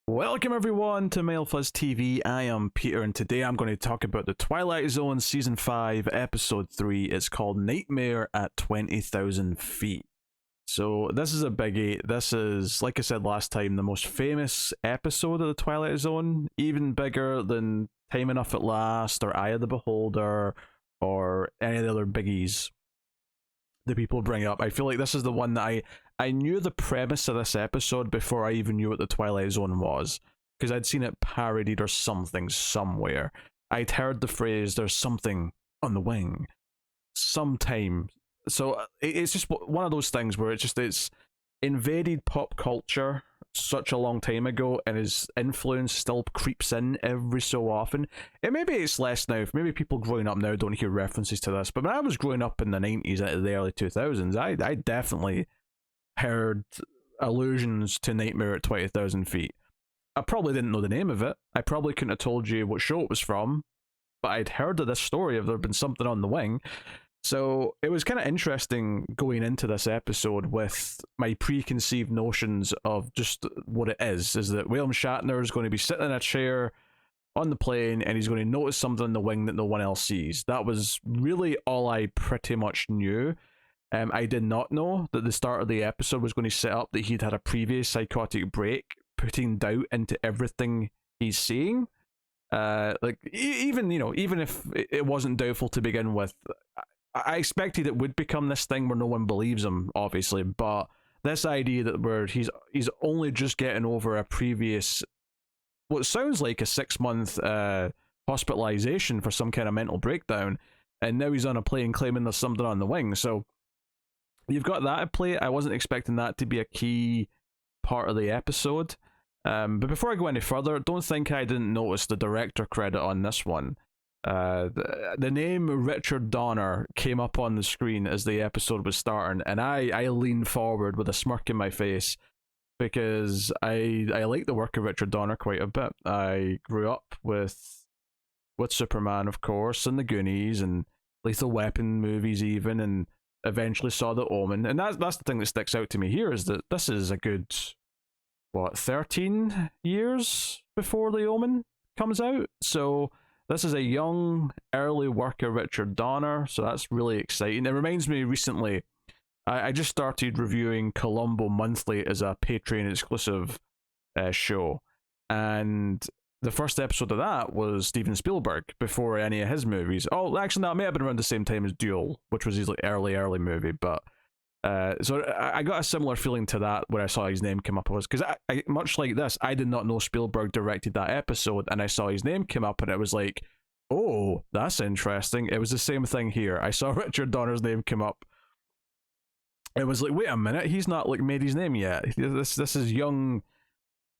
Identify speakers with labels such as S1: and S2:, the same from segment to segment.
S1: Welcome everyone to MailFuzz TV. I am Peter, and today I'm going to talk about the Twilight Zone Season 5, Episode 3. It's called Nightmare at 20,000 Feet. So this is a biggie. This is, like I said last time, the most famous episode of the Twilight Zone, even bigger than Time Enough at Last, or Eye of the Beholder, or any of the other biggies that people bring up. I feel like this is the one that I knew the premise of this episode before I even knew what the Twilight Zone was, because I'd seen it parodied or something somewhere. I'd heard the phrase, there's something on the wing, sometime. So it's just one of those things where it's invaded pop culture such a long time ago, and his influence still creeps in every so often. And maybe it's less now. Maybe people growing up now don't hear references to this, but when I was growing up in the 90s and the early 2000s, I definitely heard allusions to Nightmare at 20,000 Feet. I probably didn't know the name of it. I probably couldn't have told you what show it was from, but I'd heard of this story of there been something on the wing. So it was kind of interesting going into this episode with my preconceived notions of just what it is that William Shatner is going to be sitting in a chair on the plane and he's going to notice something on the wing that no one else sees. That was really all I pretty much knew. I did not know that the start of the episode was going to set up that he'd had a previous psychotic break, putting doubt into everything he's seeing. Even if it wasn't doubtful to begin with, I expected it would become this thing where no one believes him, obviously. But this idea that where he's only just getting over a previous, what sounds like a 6-month hospitalization for some kind of mental breakdown, and now he's on a plane claiming there's something on the wing. So you've got that at play. I wasn't expecting that to be a key part of the episode. But before I go any further, don't think I didn't notice the director credit on this one. The name Richard Donner came up on the screen as the episode was starting, and I leaned forward with a smirk in my face because I like the work of Richard Donner quite a bit. I grew up with Superman, of course, and the Goonies and Lethal Weapon movies even, and eventually saw The Omen. And that's the thing that sticks out to me here, is that this is a good 13 years before The Omen comes out. So this is a young, early work of Richard Donner, so that's really exciting. It reminds me recently, I just started reviewing Columbo Monthly as a Patreon exclusive show, and the first episode of that was Steven Spielberg before any of his movies. Oh, actually, that may have been around the same time as Duel, which was his early movie, but so I got a similar feeling to that when I saw his name come up. Because I much like this, I did not know Spielberg directed that episode, and I saw his name come up, and it was like, oh, that's interesting. It was the same thing here. I saw Richard Donner's name come up. It was like, wait a minute, he's not made his name yet. This is young,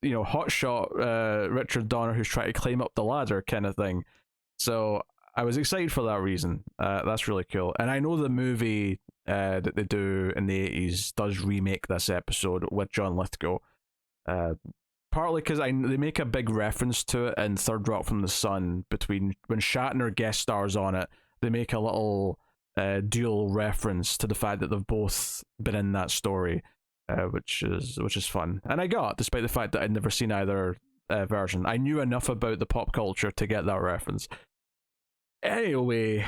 S1: hotshot Richard Donner who's trying to climb up the ladder kind of thing. So I was excited for that reason. That's really cool. And I know the movie that they do in the 80s does remake this episode with John Lithgow. Partly because they make a big reference to it in Third Rock from the Sun. Between when Shatner guest stars on it, they make a little dual reference to the fact that they've both been in that story, which is fun. And I got, despite the fact that I'd never seen either version, I knew enough about the pop culture to get that reference. Anyway,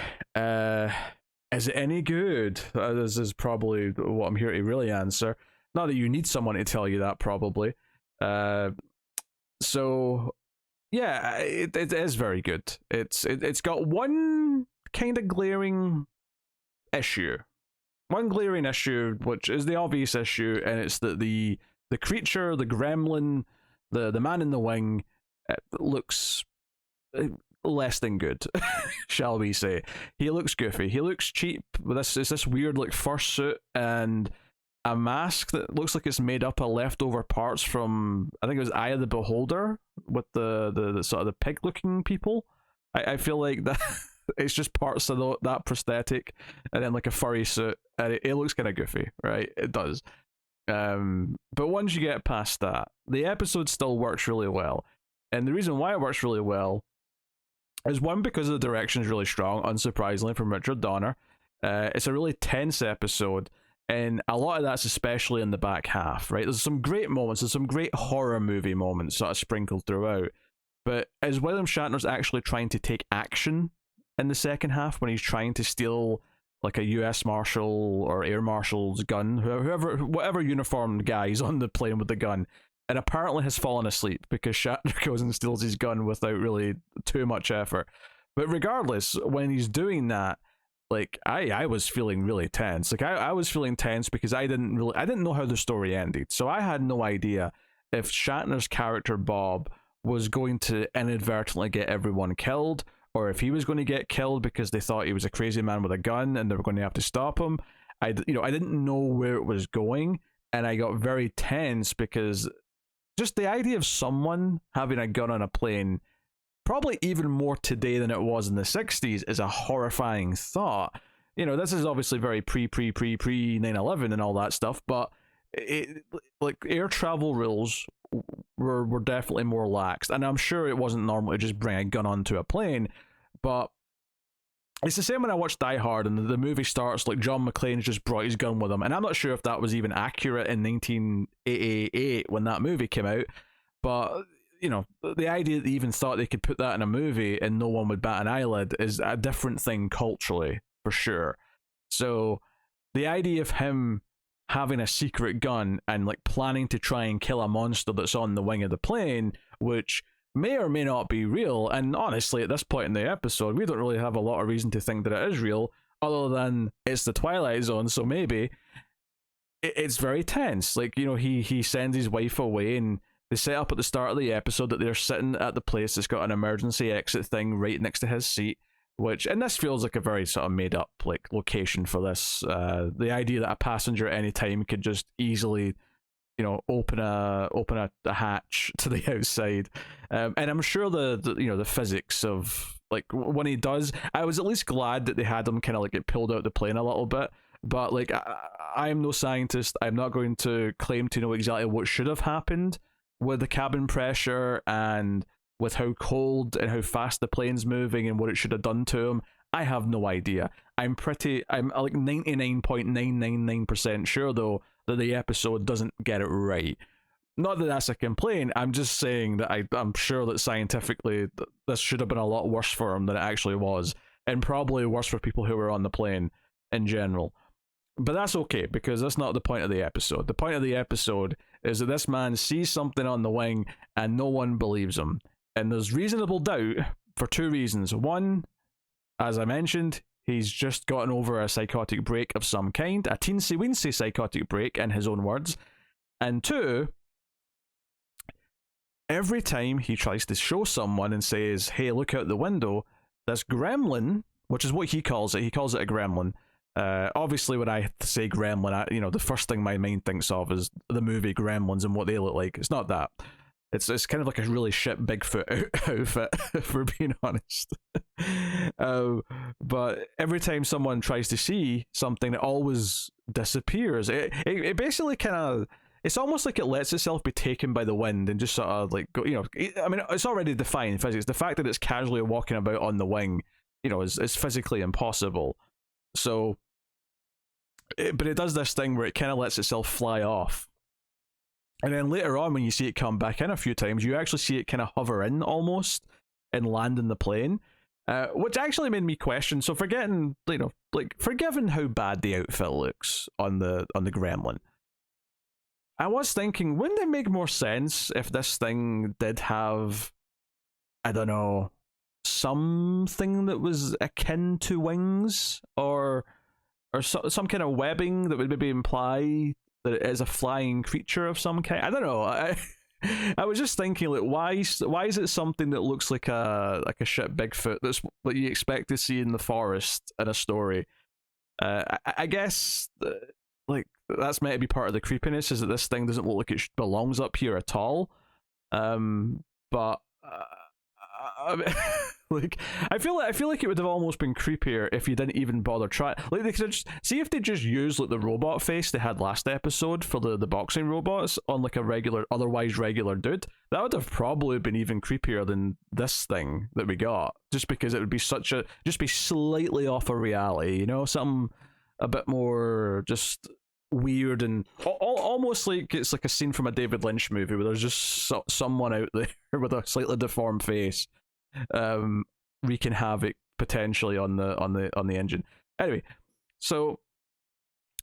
S1: is it any good? This is probably what I'm here to really answer. Not that you need someone to tell you that, probably. So yeah, it is very good. It's got one kind of glaring issue. One glaring issue, which is the obvious issue, and it's that the creature, the gremlin, the man in the wing, looks less than good, shall we say. He looks goofy. He looks cheap. It's this weird fursuit and a mask that looks like it's made up of leftover parts from, I think it was Eye of the Beholder, with the sort of the pig looking people. I feel like that it's just parts of that prosthetic and then a furry suit, and it looks kind of goofy, right? It does. But once you get past that, the episode still works really well. And the reason why it works really well is, one, because the direction is really strong, unsurprisingly, from Richard Donner. It's a really tense episode, And a lot of that's especially in the back half, right? There's some great moments, there's some great horror movie moments sort of sprinkled throughout. But as William Shatner's actually trying to take action in the second half when he's trying to steal like a US Marshal or Air Marshal's gun, whoever, whatever uniformed guy is on the plane with the gun, and apparently has fallen asleep because Shatner goes and steals his gun without really too much effort. But regardless, when he's doing that, like I was feeling really tense. Like I was feeling tense because I didn't know how the story ended. So I had no idea if Shatner's character Bob was going to inadvertently get everyone killed, or if he was going to get killed because they thought he was a crazy man with a gun and they were going to have to stop him. I didn't know where it was going, and I got very tense because just the idea of someone having a gun on a plane, probably even more today than it was in the 60s, is a horrifying thought. This is obviously very pre 9/11 and all that stuff, but like air travel rules were definitely more lax, and I'm sure it wasn't normal to just bring a gun onto a plane. But it's the same when I watched Die Hard and the movie starts like John McClane's just brought his gun with him, and I'm not sure if that was even accurate in 1988 when that movie came out. But the idea that they even thought they could put that in a movie and no one would bat an eyelid is a different thing culturally, for sure. So the idea of him having a secret gun and like planning to try and kill a monster that's on the wing of the plane, which may or may not be real, and honestly at this point in the episode we don't really have a lot of reason to think that it is real, other than it's the Twilight Zone, so maybe. It's very tense. Like, he sends his wife away, and they set up at the start of the episode that they're sitting at the place that's got an emergency exit thing right next to his seat, and this feels like a very sort of made up like location for this. The idea that a passenger at any time could just easily, open a hatch to the outside, and I'm sure the physics of like when he does, I was at least glad that they had him kind of like get pulled out the plane a little bit. But like I am no scientist. I'm not going to claim to know exactly what should have happened with the cabin pressure and with how cold and how fast the plane's moving and what it should have done to him. I have no idea. I'm like 99.999% sure though that the episode doesn't get it right. Not that that's a complaint, I'm just saying that I'm sure that scientifically this should have been a lot worse for him than it actually was, and probably worse for people who were on the plane in general. But that's okay, because that's not the point of the episode. The point of the episode is that this man sees something on the wing and no one believes him. And there's reasonable doubt for two reasons. One, as I mentioned, he's just gotten over a psychotic break of some kind, a teensy-weensy psychotic break in his own words. And two, every time he tries to show someone and says, hey, look out the window, this gremlin, which is what he calls it a gremlin. Obviously, when I say gremlin, the first thing my mind thinks of is the movie Gremlins and what they look like. It's not that. It's kind of like a really shit Bigfoot outfit, if we're being honest. But every time someone tries to see something, it always disappears. It basically kind of, it's almost like it lets itself be taken by the wind and just sort of like go. I mean, it's already defying physics. The fact that it's casually walking about on the wing, is physically impossible. So, but it does this thing where it kind of lets itself fly off. And then later on, when you see it come back in a few times, you actually see it kind of hover in almost and land in the plane, which actually made me question. So forgiven how bad the outfit looks on the gremlin, I was thinking, wouldn't it make more sense if this thing did have, I don't know, something that was akin to wings, or some kind of webbing that would maybe imply that it is a flying creature of some kind. I don't know. I was just thinking, like, why is it something that looks like a shit Bigfoot that's what you expect to see in the forest in a story? I guess like that's meant to be part of the creepiness, is that this thing doesn't look like it belongs up here at all. But like I feel like it would have almost been creepier if you didn't even bother trying. Like they could see if they just used like the robot face they had last episode for the boxing robots on like a otherwise regular dude. That would have probably been even creepier than this thing that we got, just because it would be just be slightly off of reality, something a bit more just weird and almost like it's like a scene from a David Lynch movie where there's just someone out there with a slightly deformed face, wreaking havoc potentially on the engine. Anyway, so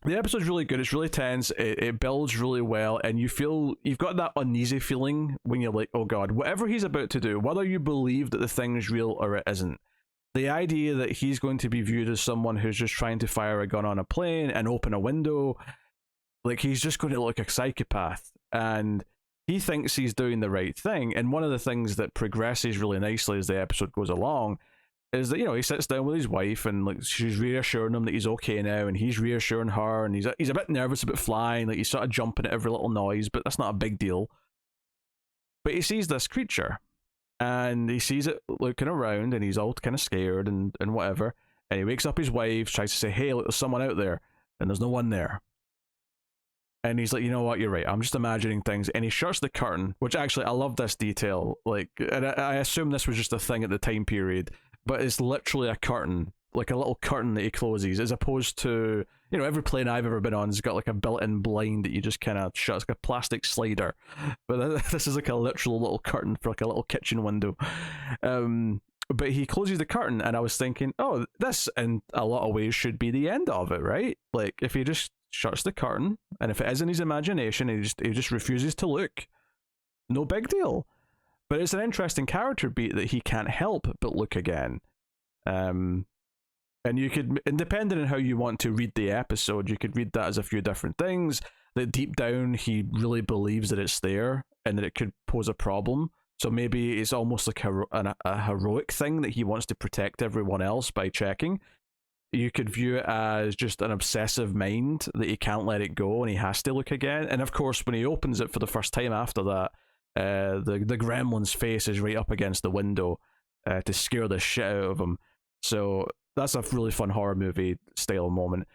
S1: the episode's really good. It's really tense. It builds really well, and you've got that uneasy feeling when you're like, oh god, whatever he's about to do, whether you believe that the thing is real or it isn't, the idea that he's going to be viewed as someone who's just trying to fire a gun on a plane and open a window, like he's just going to look like a psychopath, and he thinks he's doing the right thing. And one of the things that progresses really nicely as the episode goes along is that, you know, he sits down with his wife and like she's reassuring him that he's okay now, and he's reassuring her, and he's a bit nervous about flying, like he's sort of jumping at every little noise, but that's not a big deal. But he sees this creature, and he sees it looking around, and he's all kind of scared and whatever, and he wakes up his wife, tries to say, hey, look, there's someone out there, and there's no one there. And he's like, you know what, you're right, I'm just imagining things. And he shuts the curtain, which actually, I love this detail. Like, and I assume this was just a thing at the time period, but it's literally a curtain, like a little curtain that he closes, as opposed to, you know, every plane I've ever been on has got like a built-in blind that you just kind of shut. It's like a plastic slider. But this is like a literal little curtain for like a little kitchen window. But he closes the curtain, and I was thinking, oh, this in a lot of ways should be the end of it, right? Like, if he just shuts the curtain, and if it is in his imagination, he just refuses to look, no big deal. But it's an interesting character beat that he can't help but look again. And you could, depending on how you want to read the episode, you could read that as a few different things. That deep down, he really believes that it's there and that it could pose a problem. So maybe it's almost like a heroic thing that he wants to protect everyone else by checking. You could view it as just an obsessive mind that he can't let it go and he has to look again. And of course, when he opens it for the first time after that, the gremlin's face is right up against the window to scare the shit out of him. So that's a really fun horror movie style moment.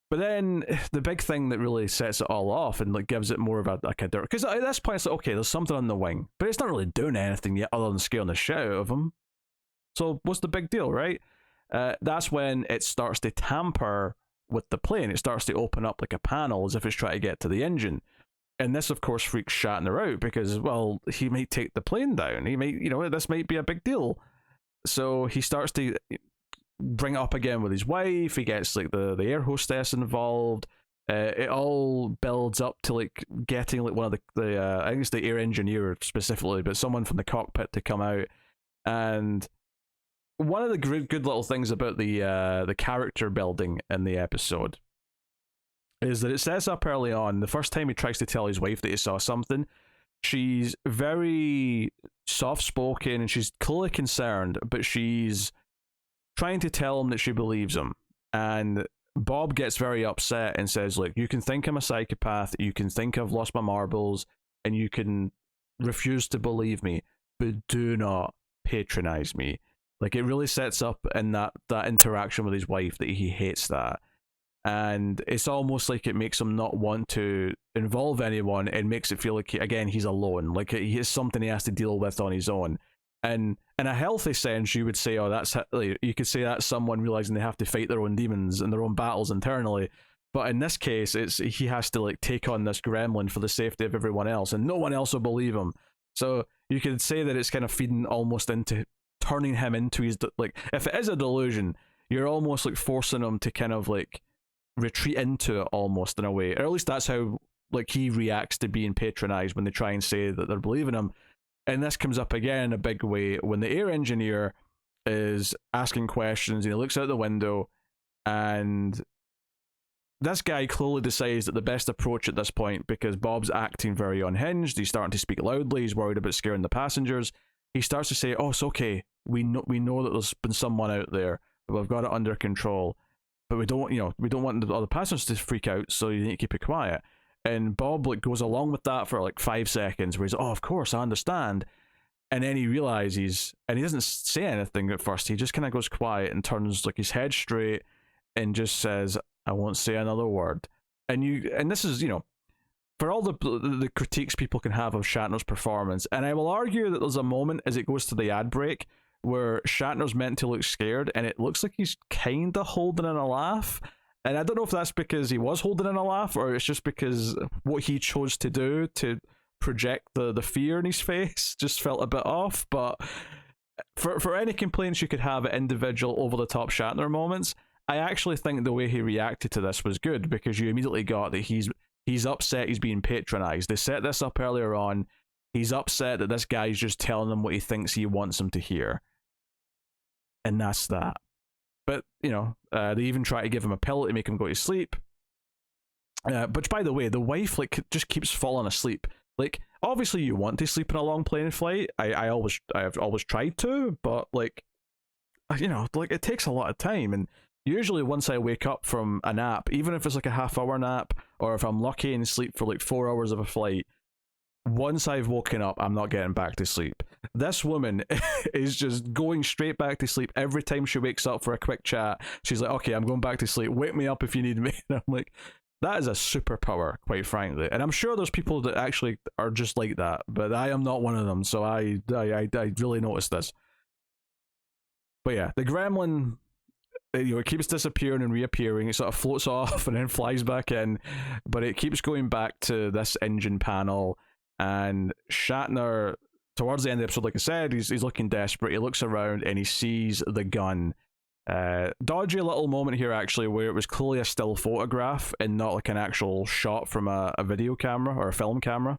S1: But then the big thing that really sets it all off and like gives it more of a because at this point it's like, okay, there's something on the wing, but it's not really doing anything yet other than scaring the shit out of him. So what's the big deal, right? That's when it starts to tamper with the plane. It starts to open up like a panel as if it's trying to get to the engine. And this, of course, freaks Shatner out because, well, he might take the plane down. He might, you know, this might be a big deal. So he starts to bring it up again with his wife. He gets like the air hostess involved. It all builds up to like getting like one of the I think it's the air engineer specifically, but someone from the cockpit to come out. And one of the good little things about the character building in the episode is that it sets up early on. The first time he tries to tell his wife that he saw something, she's very soft-spoken and she's clearly concerned, but she's trying to tell him that she believes him. And Bob gets very upset and says, look, you can think I'm a psychopath, you can think I've lost my marbles, and you can refuse to believe me, but do not patronize me. Like, it really sets up in that interaction with his wife that he hates that. And it's almost like it makes him not want to involve anyone and makes it feel like, again, he's alone. Like, he has something he has to deal with on his own. And in a healthy sense, you would say, oh, that's, like, you could say that's someone realizing they have to fight their own demons and their own battles internally. But in this case, it's he has to like take on this gremlin for the safety of everyone else, and no one else will believe him. So you could say that it's kind of feeding almost into turning him into his, like, if it is a delusion, you're almost like forcing him to kind of like retreat into it almost in a way, or at least that's how like he reacts to being patronized when they try and say that they're believing him. And this comes up again in a big way when the air engineer is asking questions and he looks out the window, and this guy clearly decides that the best approach at this point, because Bob's acting very unhinged, he's starting to speak loudly, he's worried about scaring the passengers, he starts to say, oh, it's okay, we know that there's been someone out there, but we've got it under control, but we don't want the other passengers to freak out, so you need to keep it quiet. And Bob like goes along with that for like 5 seconds where he's, oh, of course, I understand. And then he realizes, and he doesn't say anything at first, he just kind of goes quiet and turns like his head straight and just says, I won't say another word. And this is, you know, for all the critiques people can have of Shatner's performance, and I will argue that there's a moment as it goes to the ad break where Shatner's meant to look scared, and it looks like he's kind of holding in a laugh, And I don't know if that's because he was holding in a laugh, or it's just because what he chose to do to project the fear in his face just felt a bit off. But for any complaints you could have at individual over the top Shatner moments, I actually think the way he reacted to this was good, because you immediately got that he's upset he's being patronized. They set this up earlier on. He's upset that this guy's just telling him what he thinks he wants him to hear. And that's that. But, they even try to give him a pill to make him go to sleep. Which, by the way, the wife, like, just keeps falling asleep. Like, obviously you want to sleep in a long plane flight. I've always tried to, but, like, it takes a lot of time. And usually once I wake up from a nap, even if it's like a half-hour nap, or if I'm lucky and sleep for like 4 hours of a flight, once I've woken up, I'm not getting back to sleep. This woman is just going straight back to sleep every time she wakes up for a quick chat. She's like, okay, I'm going back to sleep. Wake me up if you need me. And I'm like, that is a superpower, quite frankly. And I'm sure there's people that actually are just like that, but I am not one of them. So I really noticed this. But yeah, the gremlin, it keeps disappearing and reappearing. It sort of floats off and then flies back in, but it keeps going back to this engine panel. And Shatner, towards the end of the episode, like I said, he's looking desperate. He looks around and he sees the gun. Dodgy little moment here, actually, where it was clearly a still photograph and not like an actual shot from a video camera or a film camera.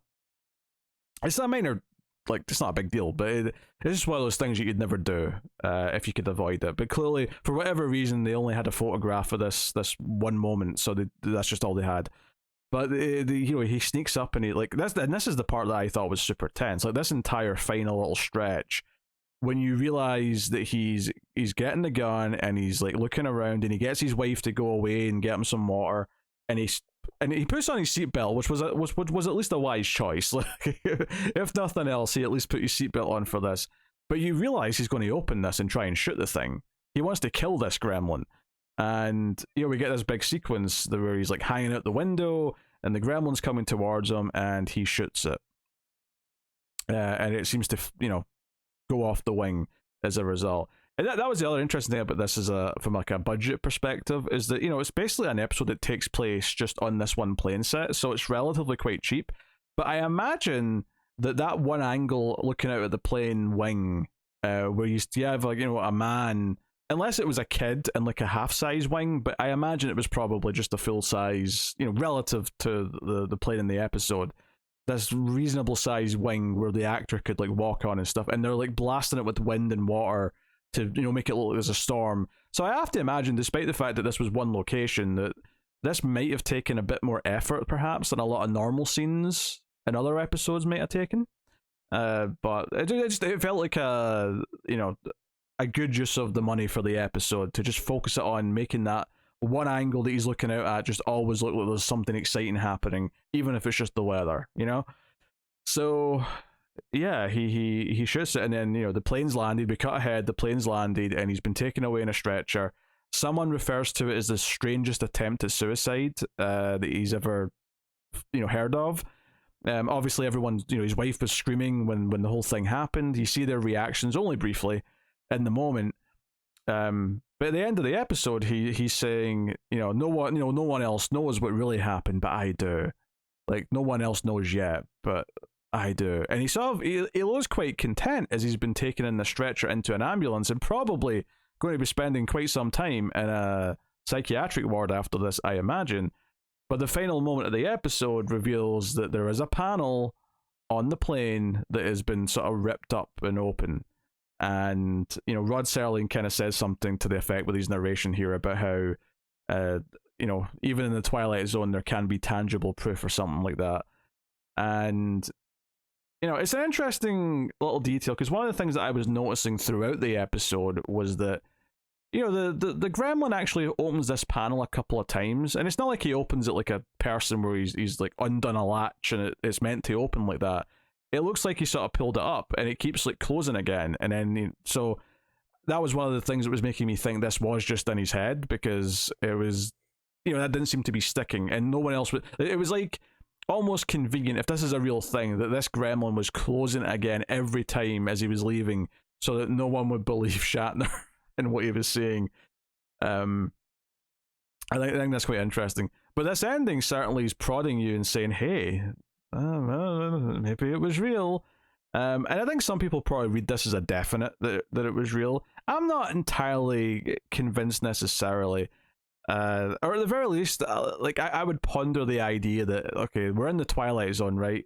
S1: It's a minor, like, it's not a big deal, but it's just one of those things you could never do if you could avoid it. But clearly, for whatever reason, they only had a photograph of this one moment, so that's just all they had. But he sneaks up and this is the part that I thought was super tense. Like, this entire final little stretch, when you realize that he's getting the gun and he's like looking around and he gets his wife to go away and get him some water, and he puts on his seatbelt, which was at least a wise choice. Like, if nothing else, he at least put his seatbelt on for this. But you realize he's going to open this and try and shoot the thing. He wants to kill this gremlin. And we get this big sequence where he's like hanging out the window and the gremlin's coming towards him and he shoots it. And it seems to, go off the wing as a result. And that was the other interesting thing about this, is from like a budget perspective, is that, it's basically an episode that takes place just on this one plane set, so it's relatively quite cheap. But I imagine that one angle looking out at the plane wing, where you have like, a man, unless it was a kid and like a half-size wing, but I imagine it was probably just a full-size, relative to the plane in the episode, this reasonable size wing where the actor could like walk on and stuff, and they're like blasting it with wind and water to make it look like there's a storm. So I have to imagine, despite the fact that this was one location, that this might have taken a bit more effort perhaps than a lot of normal scenes in other episodes might have taken. But it felt like a good use of the money for the episode, to just focus it on making that one angle that he's looking out at just always look like there's something exciting happening, even if it's just the weather, So yeah, he shoots it, and then the plane's landed. We cut ahead, the plane's landed, and he's been taken away in a stretcher. Someone refers to it as the strangest attempt at suicide that he's ever heard of. Obviously everyone, his wife was screaming when the whole thing happened. You see their reactions only briefly in the moment. But at the end of the episode, he's saying, no one else knows what really happened, but I do. Like, no one else knows yet, but I do. And he looks quite content as he's been taken in the stretcher into an ambulance, and probably going to be spending quite some time in a psychiatric ward after this, I imagine. But the final moment of the episode reveals that there is a panel on the plane that has been sort of ripped up and open. And Rod Serling kind of says something to the effect with his narration here about how even in the Twilight Zone there can be tangible proof or something like that. And it's an interesting little detail, because one of the things that I was noticing throughout the episode was that the gremlin actually opens this panel a couple of times, and it's not like he opens it like a person where he's like undone a latch and it's meant to open like that. It looks like he sort of pulled it up and it keeps like closing again. And then, so that was one of the things that was making me think this was just in his head, because it was, that didn't seem to be sticking, and no one else would. It was like almost convenient, if this is a real thing, that this gremlin was closing it again every time as he was leaving, so that no one would believe Shatner and what he was saying. I think that's quite interesting. But this ending certainly is prodding you and saying, "Hey, maybe it was real." And I think some people probably read this as a definite that it was real. I'm not entirely convinced necessarily. Or at the very least, like I would ponder the idea that okay, we're in the Twilight Zone, right?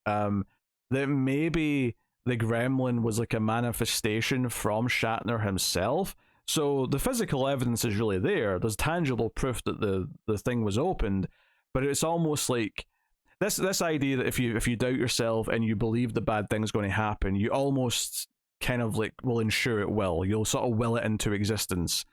S1: Um, that maybe the gremlin was like a manifestation from Shatner himself. So the physical evidence is really there. There's tangible proof that the thing was opened, but it's almost like this idea that if you doubt yourself and you believe the bad thing's going to happen, you almost kind of like will ensure it will. You'll sort of will it into existence.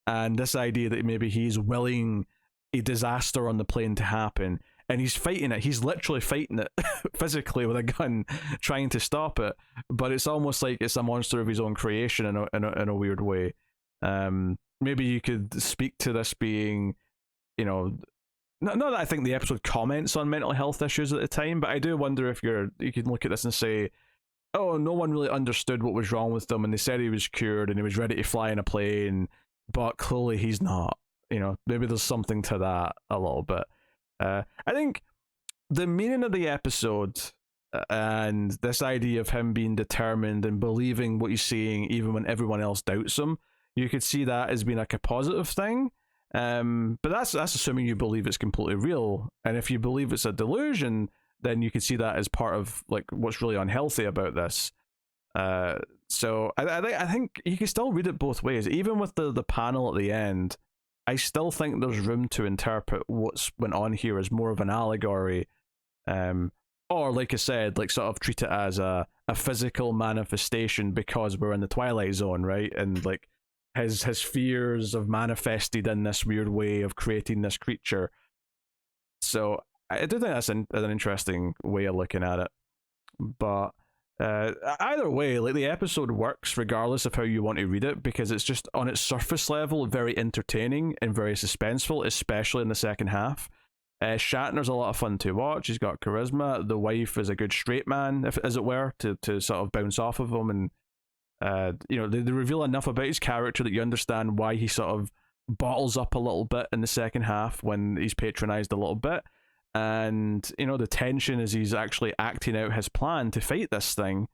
S1: And this idea that maybe he's willing a disaster on the plane to happen and he's fighting it. He's literally fighting it physically with a gun, trying to stop it. But it's almost like it's a monster of his own creation in a weird way. Maybe you could speak to this being, you know, not that I think the episode comments on mental health issues at the time, but I do wonder if you can look at this and say, oh, no one really understood what was wrong with him, and they said he was cured and he was ready to fly in a plane, but clearly he's not. You know, maybe there's something to that a little bit. I think the meaning of the episode and this idea of him being determined and believing what he's seeing even when everyone else doubts him, you could see that as being like a positive thing. But that's assuming you believe it's completely real. And if you believe it's a delusion, then you could see that as part of like what's really unhealthy about this. So I think you can still read it both ways. Even with the panel at the end, I still think there's room to interpret what's went on here as more of an allegory, or like I said, like sort of treat it as a physical manifestation because we're in the Twilight Zone, right? And like his fears have manifested in this weird way of creating this creature. So I do think that's an interesting way of looking at it. But either way, like the episode works regardless of how you want to read it, because it's just on its surface level very entertaining and very suspenseful, especially in the second half. Shatner's a lot of fun to watch. He's got charisma. The wife is a good straight man, if as it were, to sort of bounce off of him. And they reveal enough about his character that you understand why he sort of bottles up a little bit in the second half when he's patronized a little bit. And the tension as he's actually acting out his plan to fight this thing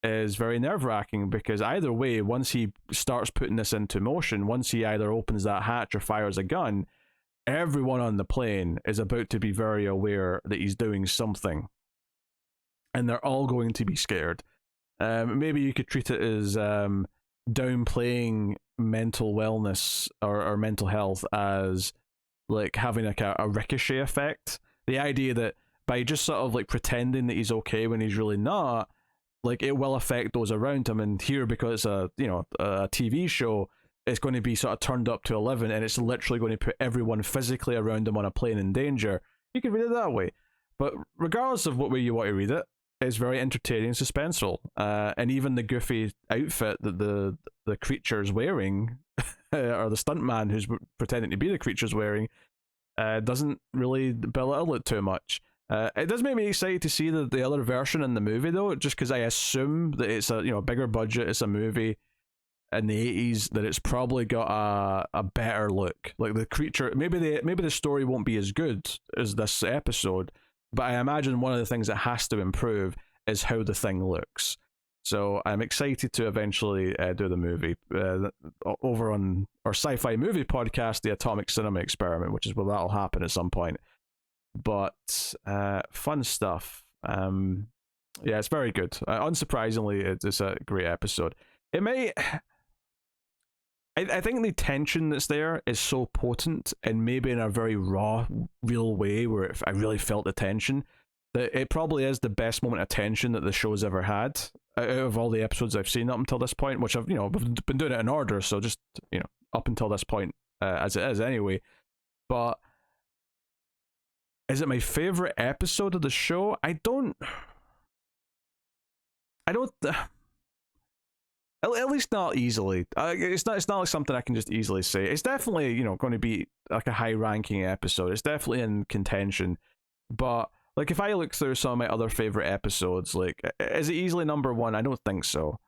S1: is very nerve-wracking, because either way, once he starts putting this into motion, once he either opens that hatch or fires a gun, everyone on the plane is about to be very aware that he's doing something, and they're all going to be scared. Maybe you could treat it as downplaying mental wellness or mental health as like having like a ricochet effect. The idea that by just sort of like pretending that he's okay when he's really not, like it will affect those around him. And here, because a TV show, it's going to be sort of turned up to 11, and it's literally going to put everyone physically around him on a plane in danger. You can read it that way. But regardless of what way you want to read it, it's very entertaining and suspenseful. And even the goofy outfit that the creature's wearing, or the stuntman who's pretending to be the creature's wearing, doesn't really belittle it too much. It does make me excited to see the other version in the movie, though, just because I assume that it's a bigger budget, it's a movie in the 80s, that it's probably got a better look. Like the creature, maybe the story won't be as good as this episode, but I imagine one of the things that has to improve is how the thing looks. So I'm excited to eventually do the movie over on our sci-fi movie podcast, The Atomic Cinema Experiment, which is where that'll happen at some point. But fun stuff. Yeah, it's very good. Unsurprisingly, it's a great episode. It may... I think the tension that's there is so potent, and maybe in a very raw, real way, where I really felt the tension, that it probably is the best moment of tension that the show's ever had out of all the episodes I've seen up until this point, which I've been doing it in order, so just up until this point as it is anyway. But is it my favorite episode of the show? I don't. At least not easily. It's not like something I can just easily say. It's definitely going to be like a high ranking episode. It's definitely in contention. But like if I look through some of my other favorite episodes, like is it easily number one? I don't think so.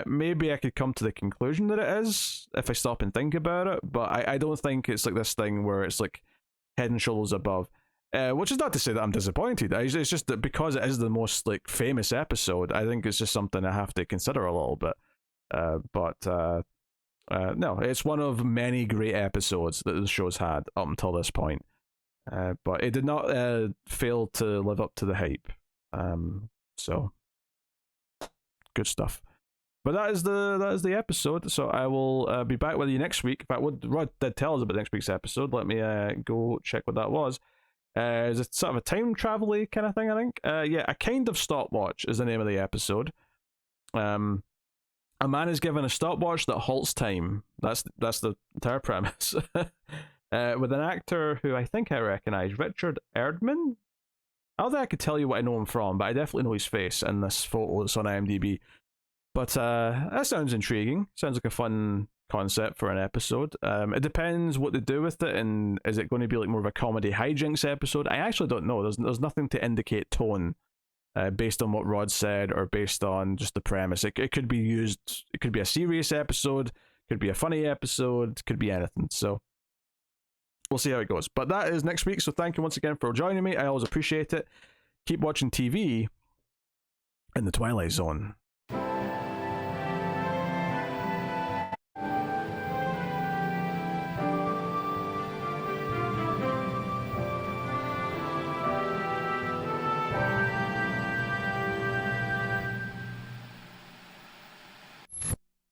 S1: Maybe I could come to the conclusion that it is if I stop and think about it, but I don't think it's like this thing where it's like head and shoulders above. Which is not to say that I'm disappointed. It's just that because it is the most like famous episode, I think it's just something I have to consider a little bit. No, it's one of many great episodes that the show's had up until this point. But it did not fail to live up to the hype. So good stuff. But that is the episode. So I will be back with you next week. In fact, what Rod did tell us about next week's episode. Let me go check what that was. Is it sort of a time travel-y kind of thing? I think. Yeah, a kind of stopwatch is the name of the episode. A man is given a stopwatch that halts time. That's the entire premise. With an actor who I think I recognize, Richard Erdman. I don't think I could tell you what I know him from, but I definitely know his face in this photo that's on IMDb. But that sounds intriguing. Sounds like a fun concept for an episode. It depends what they do with it, and is it going to be like more of a comedy hijinks episode? I actually don't know. There's nothing to indicate tone. Based on what Rod said, or based on just the premise. It could be used, it could be a serious episode, could be a funny episode, could be anything. So we'll see how it goes. But that is next week, so thank you once again for joining me. I always appreciate it. Keep watching TV in the Twilight Zone.